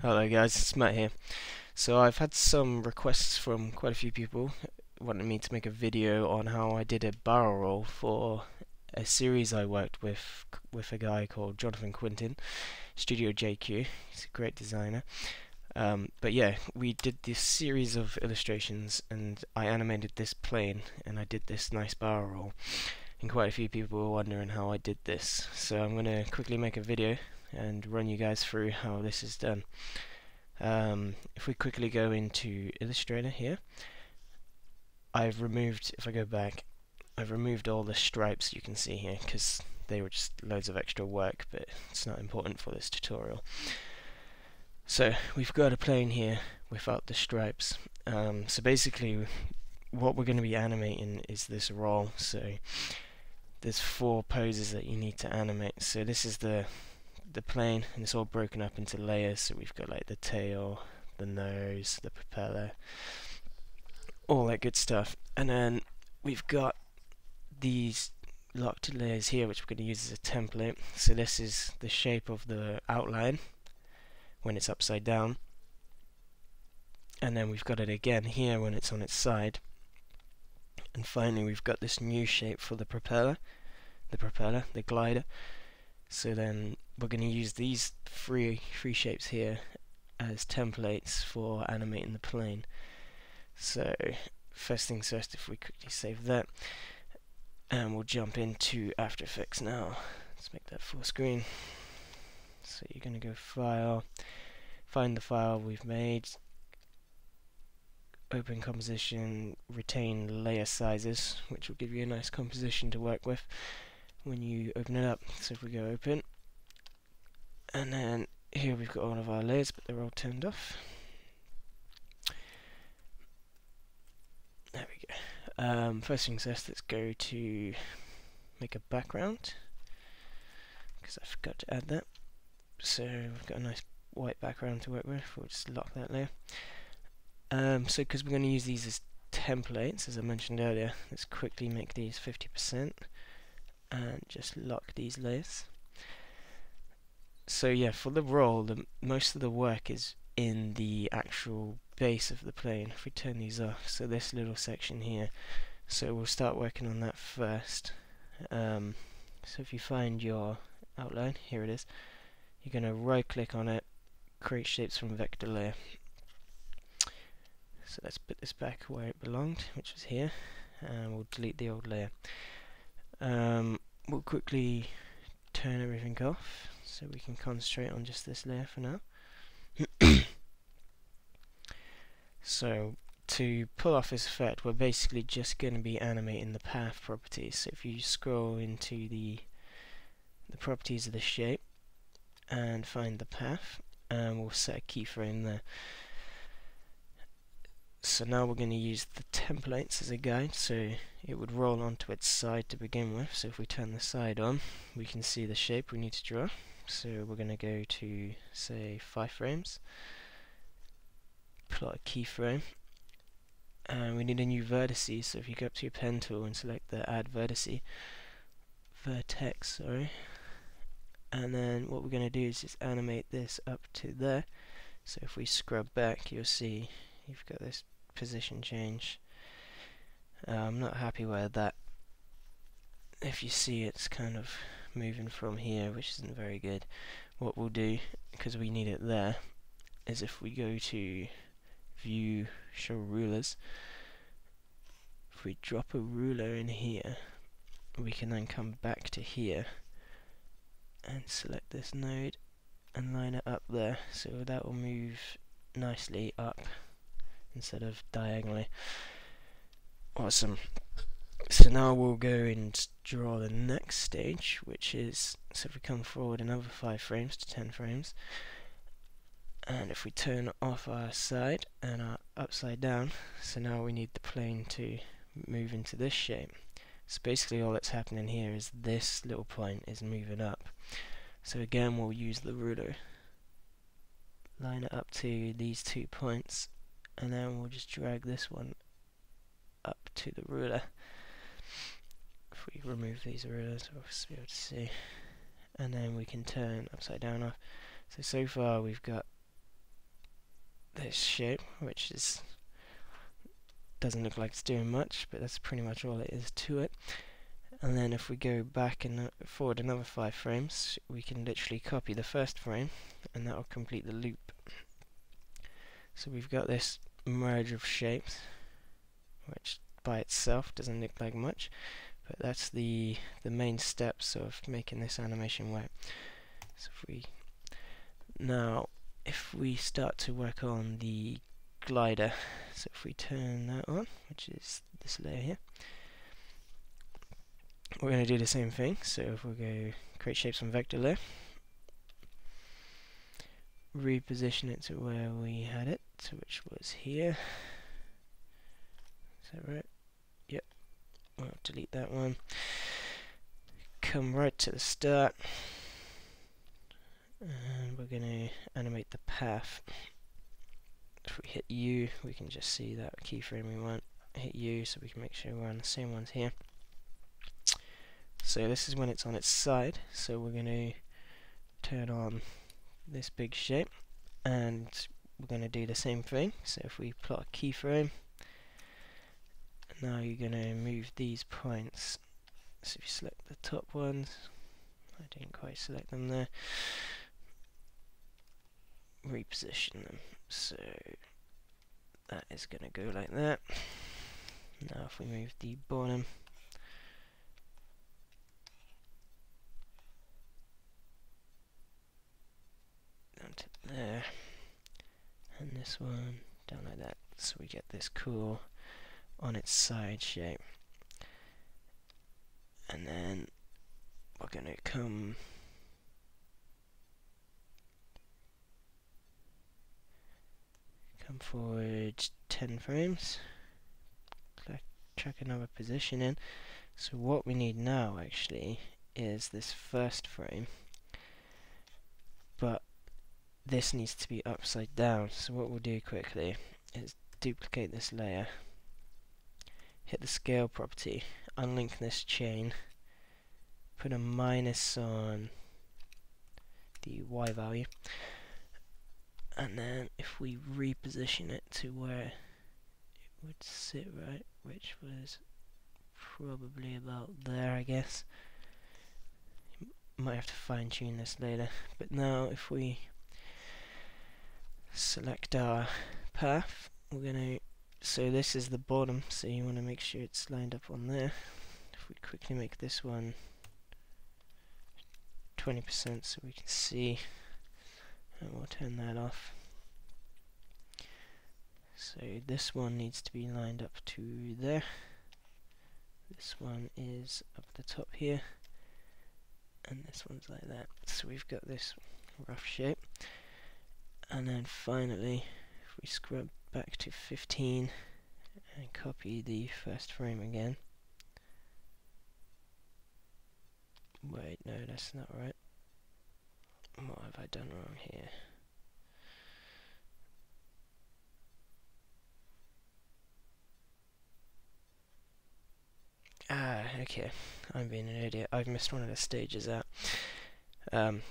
Hello guys, it's Matt here. So I've had some requests from quite a few people wanting me to make a video on how I did a barrel roll for a series I worked with a guy called Jonathan Quintin, Studio JQ. He's a great designer. But yeah, we did this series of illustrations and I animated this plane and I did this nice barrel roll. And quite a few people were wondering how I did this. So I'm going to quickly make a video and run you guys through how this is done. If we quickly go into Illustrator here, if I go back, I've removed all the stripes you can see here because they were just loads of extra work, but it's not important for this tutorial. So we've got a plane here without the stripes. So basically what we're going to be animating is this roll. So there's 4 poses that you need to animate. So this is the plane, and it's all broken up into layers. So we've got like the tail, the nose, the propeller, all that good stuff. And then we've got these locked layers here which we're going to use as a template. So this is the shape of the outline when it's upside down, and then we've got it again here when it's on its side, and finally we've got this new shape for the propeller, the glider. So then we're going to use these three shapes here as templates for animating the plane. So first things first, if we quickly save that, and we'll jump into After Effects now. Let's make that full screen. So you're going to go File, find the file we've made, open composition, retain layer sizes, which will give you a nice composition to work with when you open it up. So if we go open, and then here we've got all of our layers, but they're all turned off. There we go. First things first, let's go to make a background, because I forgot to add that. So we've got a nice white background to work with. We'll just lock that layer. So because we're going to use these as templates, as I mentioned earlier, let's quickly make these 50% and just lock these layers. So yeah, for the roll, most of the work is in the actual base of the plane. If we turn these off, so this little section here, so we'll start working on that first. So if you find your outline, here it is, you're going to right click on it, create shapes from vector layer. So let's put this back where it belonged, which was here, and we'll delete the old layer. We'll quickly turn everything off so we can concentrate on just this layer for now. So to pull off this effect, we're basically just going to be animating the path properties. So if you scroll into the properties of the shape and find the path, and we'll set a keyframe there. So now we're going to use the templates as a guide, so it would roll onto its side to begin with. So if we turn the side on, we can see the shape we need to draw. So we're going to go to, say, 5 frames, plot a keyframe, and we need a new vertice. So if you go up to your pen tool and select the add vertex, and then what we're going to do is just animate this up to there. So if we scrub back, you'll see you've got this position change. I'm not happy with that. If you see, it's kind of moving from here, which isn't very good. What we'll do, because we need it there, is if we go to View, Show Rulers, if we drop a ruler in here, we can then come back to here and select this node and line it up there, so that will move nicely up instead of diagonally. Awesome. So now we'll go and draw the next stage, which is, so if we come forward another 5 frames to 10 frames, and if we turn off our side and our upside down, so now we need the plane to move into this shape. So basically all that's happening here is this little point is moving up. So again, we'll use the ruler, line it up to these 2 points, and then we'll just drag this one up to the ruler. If we remove these rulers, we'll be able to see, and then we can turn upside down off. So far we've got this shape, which doesn't look like it's doing much, but that's pretty much all it is to it. And then if we go back and forward another 5 frames, we can literally copy the first frame, and that will complete the loop. So we've got this merge of shapes, which by itself doesn't look like much, but that's the main steps of making this animation work. So if we start to work on the glider, so if we turn that on, which is this layer here, we're going to do the same thing. So if we go create shapes on vector layer, reposition it to where we had it, so which was here. Is that right? Yep. We'll delete that one. Come right to the start, and we're going to animate the path. If we hit U, we can just see that keyframe we want. Hit U so we can make sure we're on the same ones here. So this is when it's on its side, so we're going to turn on this big shape, and we're going to do the same thing. So if we plot a keyframe, now you're going to move these points. So if you select the top ones, I didn't quite select them there, reposition them. So that is going to go like that. Now if we move the bottom, down to there, and this one down like that, so we get this cool on its side shape. And then we're going to come forward 10 frames, chuck another position in. So what we need now actually is this first frame, but this needs to be upside down. So what we'll do quickly is duplicate this layer, hit the scale property, unlink this chain, put a minus on the Y value, and then if we reposition it to where it would sit right, which was probably about there, I guess. Might have to fine tune this later, but now if we select our path, we're going to, so this is the bottom, so you want to make sure it's lined up on there. If we quickly make this one 20% so we can see, and we'll turn that off. So this one needs to be lined up to there. This one is up the top here, and this one's like that. So we've got this rough shape. And then finally, if we scrub back to 15 and copy the first frame again. Wait, no, that's not right. What have I done wrong here? Okay, I'm being an idiot. I've missed one of the stages out.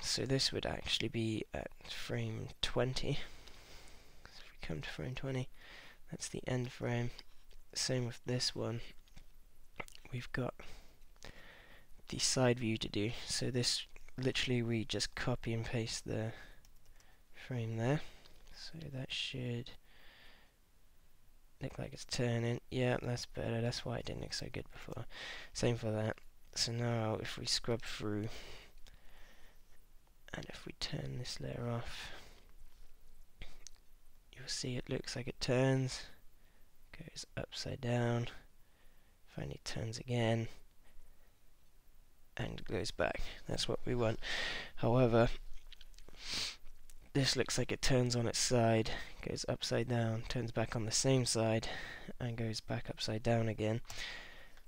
So this would actually be at frame 20. So if we come to frame 20, that's the end frame. Same with this one. We've got the side view to do. So this, literally we just copy and paste the frame there. So that should look like it's turning. Yeah, that's better. That's why it didn't look so good before. Same for that. So now if we scrub through, and if we turn this layer off, you'll see it looks like it turns, goes upside down, finally turns again, and goes back. That's what we want. However, this looks like it turns on its side, goes upside down, turns back on the same side, and goes back upside down again,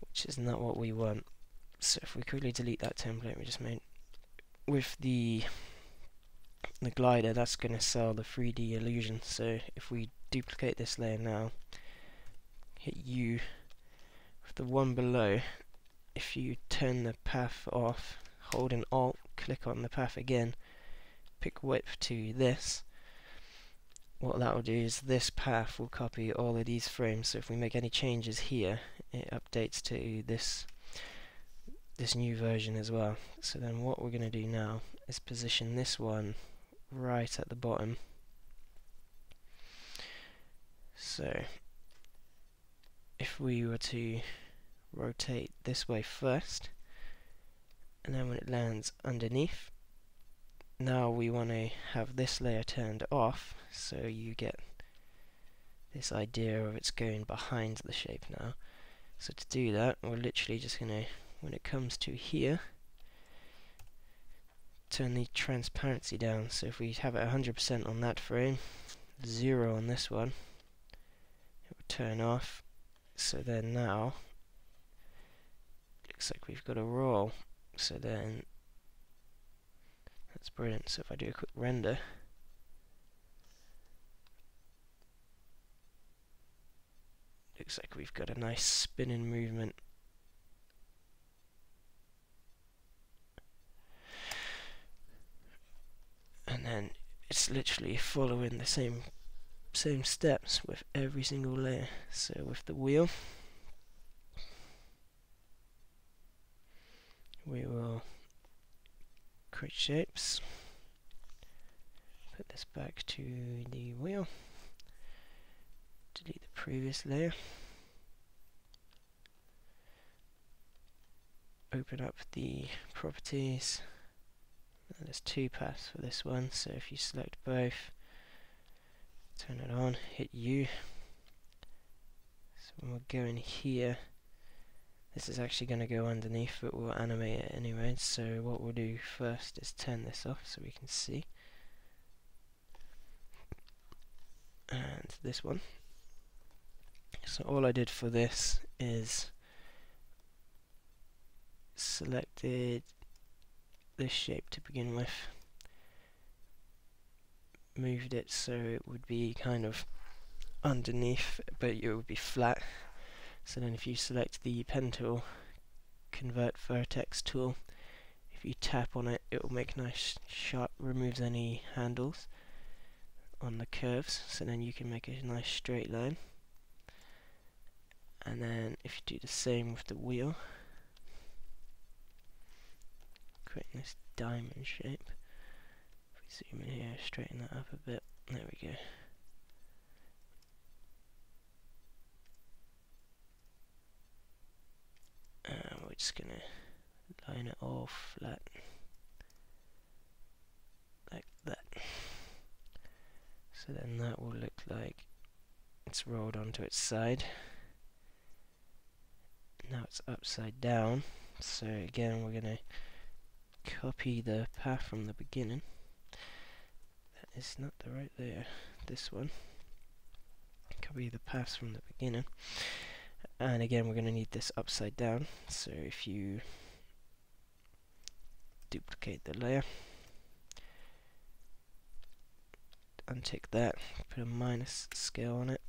which is not what we want. So if we quickly delete that template we just made, with the glider, that's going to sell the 3D illusion. So if we duplicate this layer now, hit U, with the one below, if you turn the path off, hold an Alt, click on the path again, pick width to this, what that will do is this path will copy all of these frames, so if we make any changes here, it updates to this new version as well. So then what we're going to do now is position this one right at the bottom. So if we were to rotate this way first, and then when it lands underneath, now we want to have this layer turned off, so you get this idea of it's going behind the shape now. So to do that, we're literally just going to, when it comes to here, turn the transparency down. So if we have it 100% on that frame, 0 on this one, it will turn off. So then now, looks like we've got a roll. So then, that's brilliant. So if I do a quick render, looks like we've got a nice spinning movement. And then it's literally following the same steps with every single layer. So with the wheel, we will create shapes, put this back to the wheel, delete the previous layer, open up the properties. There's 2 paths for this one, so if you select both, turn it on, hit U. So when we're going here, this is actually going to go underneath, but we'll animate it anyway. So what we'll do first is turn this off so we can see. And this one. So all I did for this is selected this shape to begin with, moved it so it would be kind of underneath, but it would be flat. So then if you select the pen tool, convert vertex tool, if you tap on it, it will make nice sharp, removes any handles on the curves, so then you can make a nice straight line. And then if you do the same with the wheel, creating this diamond shape. If we zoom in here, straighten that up a bit, there we go. And we're just going to line it all flat, like that. So then that will look like it's rolled onto its side. Now it's upside down, so again we're going to copy the path from the beginning. That is not the right layer, this one. Copy the paths from the beginning. And again we're going to need this upside down, so if you duplicate the layer, untick that, put a minus scale on it,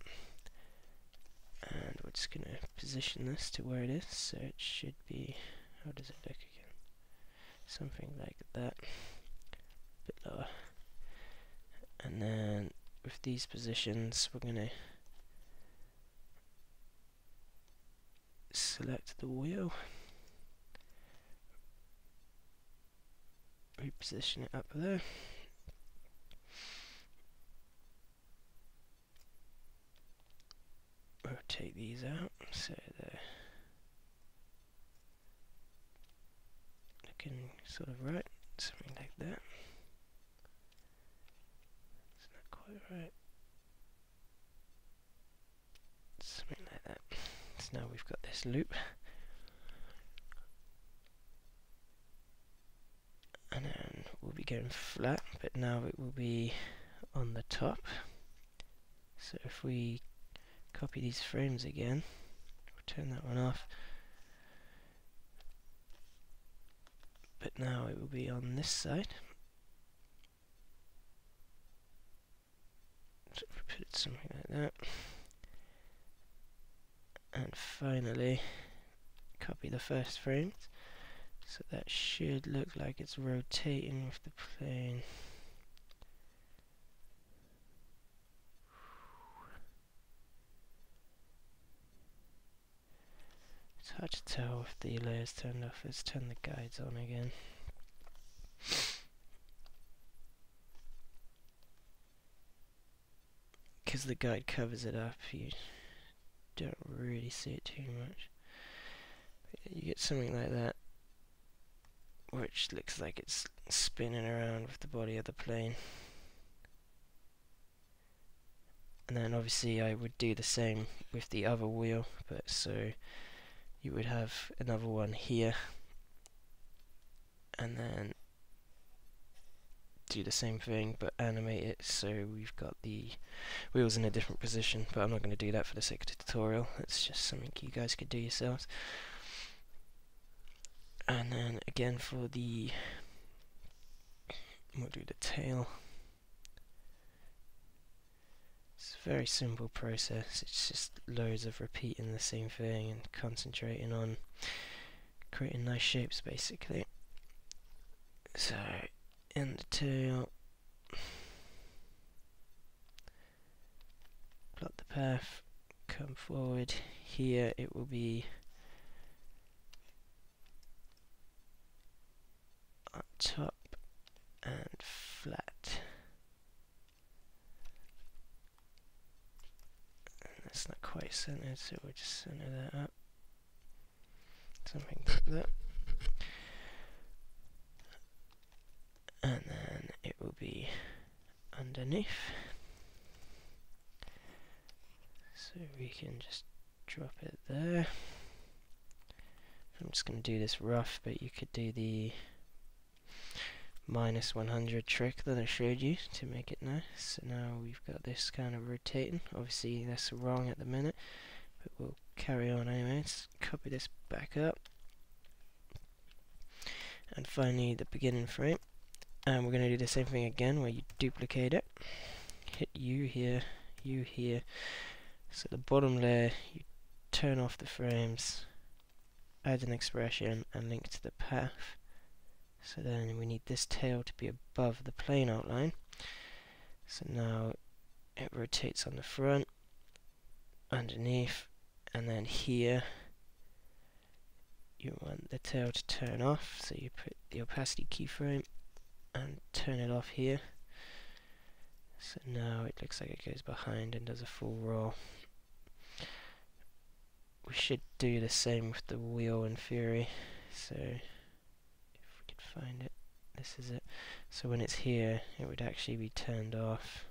and we're just going to position this to where it is, so it should be, how does it look again? Something like that, a bit lower. And then with these positions we're going to select the wheel, reposition it up there, rotate these out so they're looking sort of right, something like that. It's not quite right. Something like that. So now we've got this loop. And then we'll be going flat, but now it will be on the top. So if we copy these frames again, we'll turn that one off. But now it will be on this side. So if we put it something like that. And finally, copy the first frames. So that should look like it's rotating with the plane. hard to tell if the layer's turned off. Let's turn the guides on again. Because the guide covers it up, you don't really see it too much. But you get something like that, which looks like it's spinning around with the body of the plane. And then obviously I would do the same with the other wheel, but so you would have another one here, and then do the same thing but animate it so we've got the wheels in a different position. But I'm not going to do that for the sake of the tutorial. It's just something you guys could do yourselves. And then again for the, we'll do the tail. It's a very simple process. It's just loads of repeating the same thing and concentrating on creating nice shapes basically. So in the tail, plot the path, come forward. Here it will be on top and flat. And that's not quite centered, so we'll just center that up. Something like that. And then it will be underneath. So we can just drop it there. I'm just going to do this rough, but you could do the -100 trick that I showed you to make it nice. So now we've got this kind of rotating. Obviously that's wrong at the minute, but we'll carry on anyway. Let's copy this back up. And finally the beginning frame. And we're going to do the same thing again where you duplicate it. Hit U here, U here. So the bottom layer, you turn off the frames, add an expression and link to the path. So then we need this tail to be above the plane outline. So now it rotates on the front, underneath, and then here you want the tail to turn off. So you put the opacity keyframe and turn it off here. So now it looks like it goes behind and does a full roll. We should do the same with the wheel in theory. So if we could find it, this is it. So when it's here, it would actually be turned off.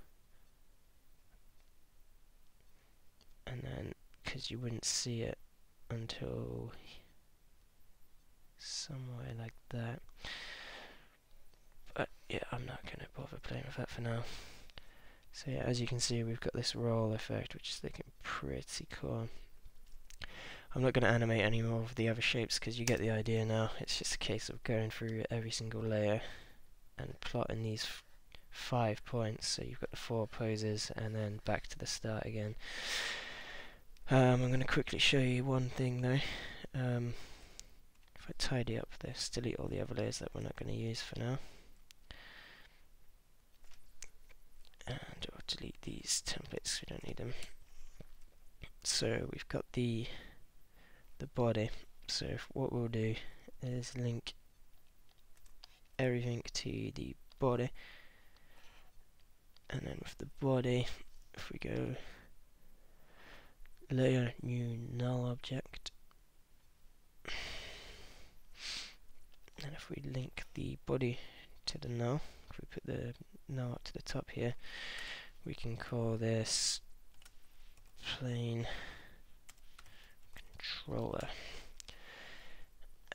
And then, because you wouldn't see it until somewhere like that. But yeah, I'm not going to bother playing with that for now. So yeah, as you can see, we've got this roll effect, which is looking pretty cool. I'm not going to animate any more of the other shapes because you get the idea now. It's just a case of going through every single layer and plotting these 5 points. So you've got the 4 poses and then back to the start again. I'm going to quickly show you one thing though. If I tidy up this, delete all the other layers that we're not going to use for now. And I'll delete these templates, we don't need them. So we've got the body. So what we'll do is link everything to the body, and then with the body, if we go layer, new null object, and if we link the body to the null, if we put the null up to the top here, we can call this plane controller.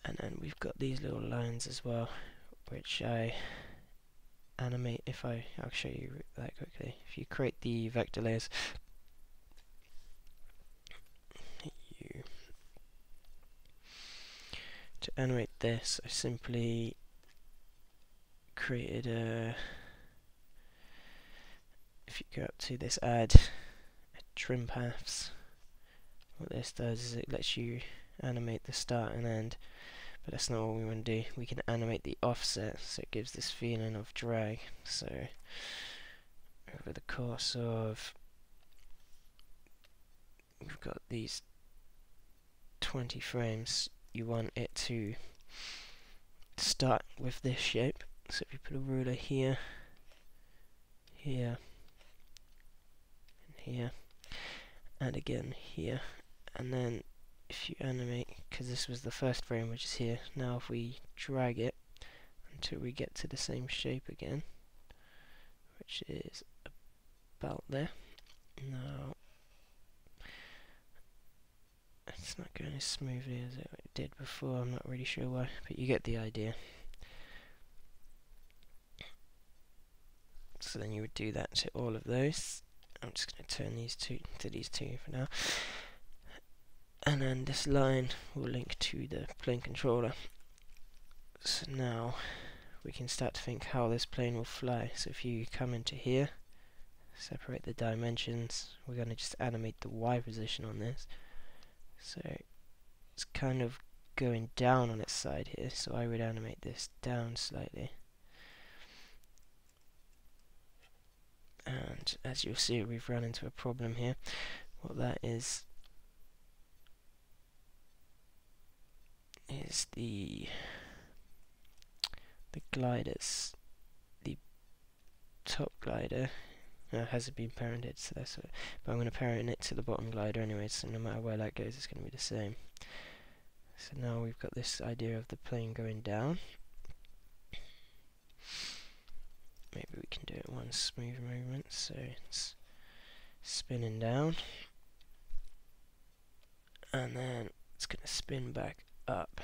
And then we've got these little lines as well, which I animate. I'll show you that quickly. If you create the vector layers, to animate this, I simply created a, if you go up to this add trim paths, what this does is it lets you animate the start and end, but that's not what we want to do. We can animate the offset, so it gives this feeling of drag. So over the course of, we've got these 20 frames, you want it to start with this shape. So if you put a ruler here, here, and here, and again here, and then if you animate, because this was the first frame which is here, now if we drag it until we get to the same shape again, which is about there. Now it's not going as smoothly as it did before, I'm not really sure why, but you get the idea. So then you would do that to all of those. I'm just going to turn these two to these two for now. And then this line will link to the plane controller. So now we can start to think how this plane will fly. So if you come into here, separate the dimensions, we're going to just animate the Y position on this. So it's kind of going down on its side here, so I would animate this down slightly. And as you'll see, we've run into a problem here. What that is the gliders. The top glider hasn't been parented, so that's it. But I'm going to parent it to the bottom glider anyway, so no matter where that goes, it's going to be the same. So now we've got this idea of the plane going down. Maybe we can do it one smooth movement, so it's spinning down, and then it's going to spin back up.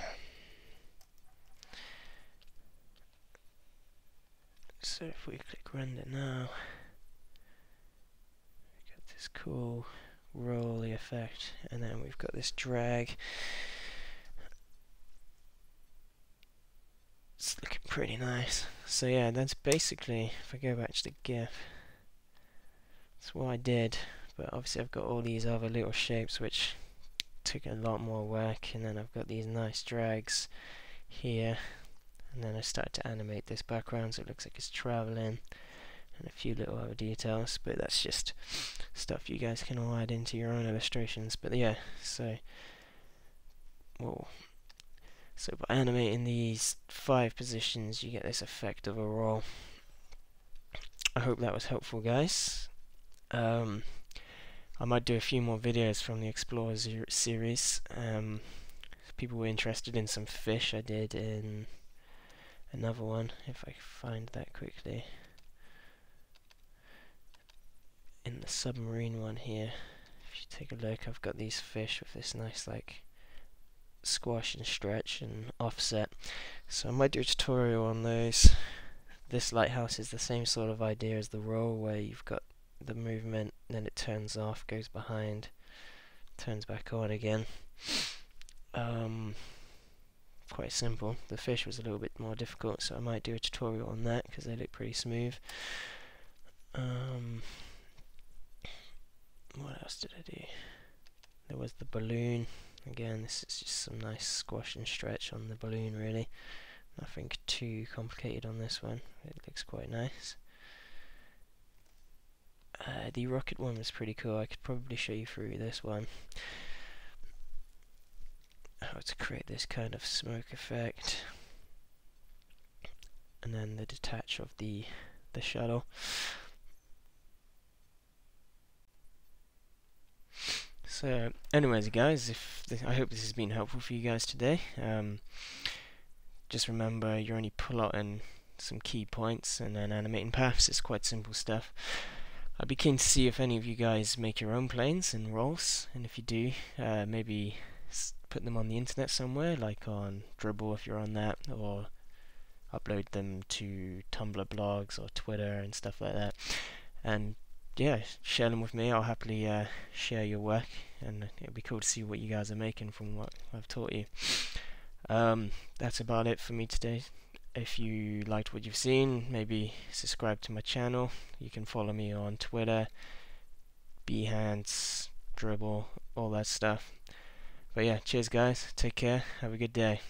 So if we click render now, we got this cool rolly effect, and then we've got this drag. It's looking pretty nice. So yeah, that's basically, if I go back to the GIF, that's what I did. But obviously I've got all these other little shapes which took a lot more work, and then I've got these nice drags here, and then I started to animate this background so it looks like it's traveling, and a few little other details, but that's just stuff you guys can all add into your own illustrations. But yeah, so whoa. So by animating these 5 positions, you get this effect of a roll. I hope that was helpful, guys. I might do a few more videos from the Explore series. If people were interested in some fish, I did in another one, if I find that quickly. In the submarine one here, if you take a look, I've got these fish with this nice like squash and stretch and offset, so I might do a tutorial on those. This lighthouse is the same sort of idea as the roll, where you've got the movement, then it turns off, goes behind, turns back on again. Quite simple. The fish was a little bit more difficult, so I might do a tutorial on that because they look pretty smooth. What else did I do? There was the balloon. Again, this is just some nice squash and stretch on the balloon, really. Nothing too complicated on this one. It looks quite nice. The rocket one was pretty cool. I could probably show you through this one. How to create this kind of smoke effect. And then the detach of the shuttle. So, anyways, guys, I hope this has been helpful for you guys today. Just remember, you're only plotting some key points and then animating paths. It's quite simple stuff. I'd be keen to see if any of you guys make your own planes and rolls, and if you do, maybe put them on the internet somewhere, like on Dribble if you're on that, or upload them to Tumblr blogs or Twitter and stuff like that. And yeah, share them with me. I'll happily share your work, and it'll be cool to see what you guys are making from what I've taught you. That's about it for me today. If you liked what you've seen, maybe subscribe to my channel. You can follow me on Twitter, Behance, Dribble, all that stuff. But yeah, cheers guys, take care, have a good day.